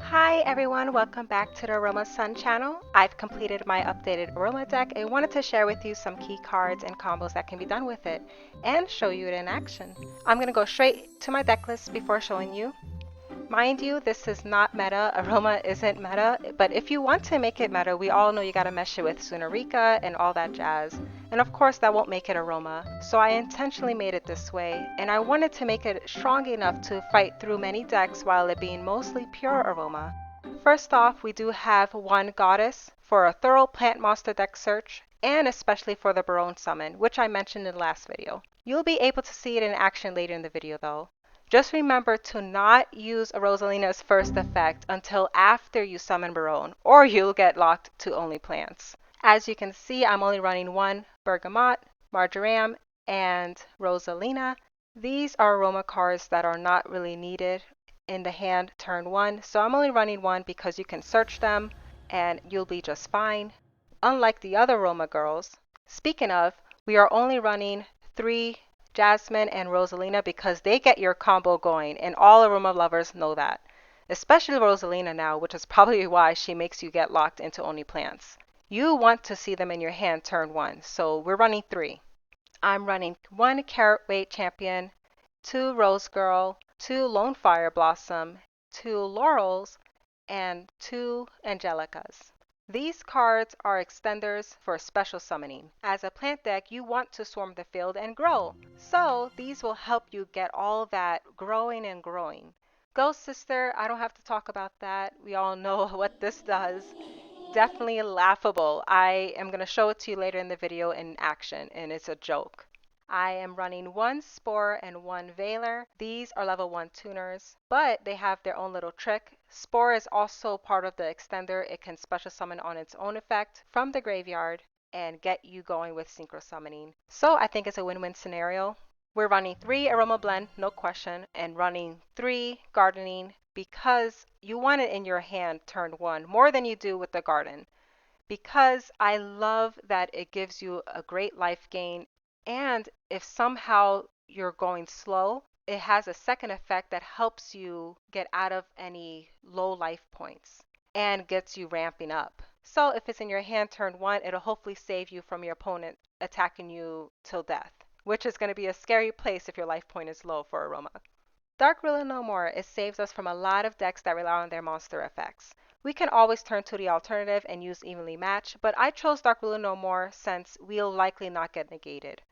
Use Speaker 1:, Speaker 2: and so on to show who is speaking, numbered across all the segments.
Speaker 1: Hi everyone, welcome back to the Aroma Sun channel. I've completed my updated Aroma deck and wanted to share with you some key cards and combos that can be done with it and show you it in action. I'm going to go straight to my deck list before showing you. Mind you, this is not meta. Aroma isn't meta, but if you want to make it meta, we all know you gotta mesh it with Sunarika and all that jazz. And of course, that won't make it Aroma. So I intentionally made it this way, and I wanted to make it strong enough to fight through many decks while it being mostly pure Aroma. First off, we do have one Goddess for a thorough plant monster deck search, and especially for the Barone summon, which I mentioned in the last video. You'll be able to see it in action later in the video though. Just remember to not use a Rosalina's first effect until after you summon Barone, or you'll get locked to only plants. As you can see, I'm only running one Bergamot, Marjoram, and Rosalina. These are aroma cards that are not really needed in the hand turn one, so I'm only running one because you can search them and you'll be just fine. Unlike the other Roma girls, speaking of, we are only running three Jasmine and Rosalina because they get your combo going, and all Aroma lovers know that. Especially Rosalina now, which is probably why she makes you get locked into only plants. You want to see them in your hand turn one, so we're running three. I'm running one Carrot Weight Champion, two Rose Girl, two Lone Fire Blossom, two Laurels, and two Angelicas. These cards are extenders for special summoning. As a plant deck, you want to swarm the field and grow. So these will help you get all that growing and growing. Ghost Sister, I don't have to talk about that. We all know what this does. Definitely laughable. I am going to show it to you later in the video in action, and it's a joke. I am running one Spore and one Veiler. These are level 1 tuners, but they have their own little trick. Spore is also part of the extender. It can special summon on its own effect from the graveyard and get you going with synchro summoning. So I think it's a win-win scenario. We're running 3 Aroma Blend, no question, and running 3 Gardening because you want it in your hand turn 1 more than you do with the garden. Because I love that it gives you a great life gain, and if somehow you're going slow, it has a second effect that helps you get out of any low life points and gets you ramping up. So if it's in your hand turn 1, it'll hopefully save you from your opponent attacking you till death, which is going to be a scary place if your life point is low for Aroma. Dark Ruler No More, it saves us from a lot of decks that rely on their monster effects. We can always turn to the alternative and use Evenly Match, but I chose Dark Ruler No More since we'll likely not get negated.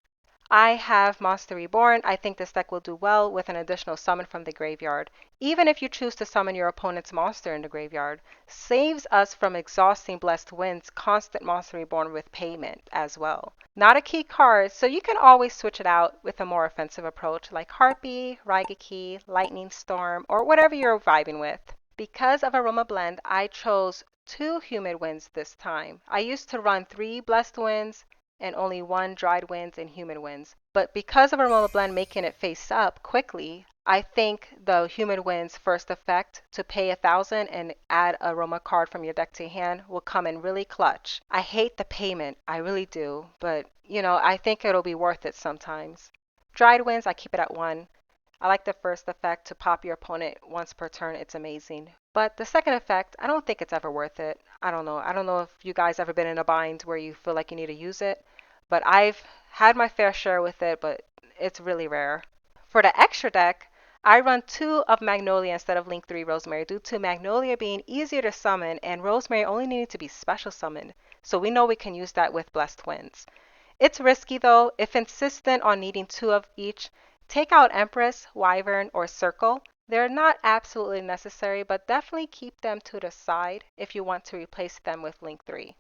Speaker 1: I have Monster Reborn. I think this deck will do well with an additional summon from the graveyard. Even if you choose to summon your opponent's monster in the graveyard, saves us from exhausting Blessed Wind's constant Monster Reborn with payment as well. Not a key card, so you can always switch it out with a more offensive approach like Harpy, Raigeki, Lightning Storm, or whatever you're vibing with. Because of Aroma Blend, I chose 2 Humid Winds this time. I used to run 3 Blessed Winds and only 1 Dried Winds and Humid Winds. But because of Aroma Blend making it face up quickly, I think the Humid Winds first effect to pay 1,000 and add a Aroma card from your deck to hand will come in really clutch. I hate the payment, I really do, but I think it'll be worth it sometimes. Dried Winds, I keep it at 1. I like the first effect to pop your opponent once per turn. It's amazing. But the second effect, I don't think it's ever worth it. I don't know. I don't know if you guys ever been in a bind where you feel like you need to use it. But I've had my fair share with it, but it's really rare. For the extra deck, I run 2 of Magnolia instead of Link 3 Rosemary due to Magnolia being easier to summon and Rosemary only needed to be special summoned. So we know we can use that with Blessed Winds. It's risky though. If insistent on needing 2 of each, take out Empress, Wyvern, or Circle. They're not absolutely necessary, but definitely keep them to the side if you want to replace them with Link 3.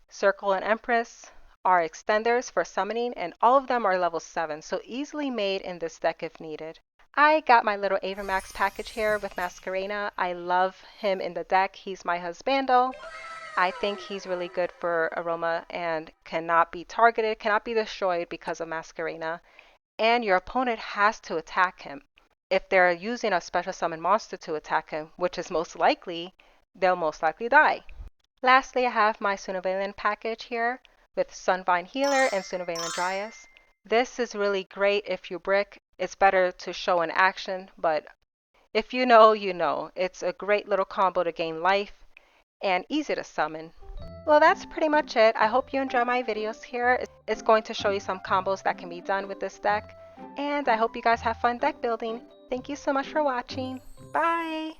Speaker 1: Circle and Empress are extenders for summoning, and all of them are level 7, so easily made in this deck if needed. I got my little Avermax package here with Masquerena. I love him in the deck. He's my husbando. I think he's really good for Aroma and cannot be targeted, cannot be destroyed because of Masquerena. And your opponent has to attack him. If they're using a special summon monster to attack him, which is most likely, they'll most likely die. Lastly, I have my Sunavalen package here with Sunvine Healer and Sunavalen Dryas. This is really great if you brick. It's better to show in action, but If you know, you know. It's a great little combo to gain life and easy to summon. Well, that's pretty much it. I hope you enjoy my videos here. It's going to show you some combos that can be done with this deck. And I hope you guys have fun deck building. Thank you so much for watching. Bye!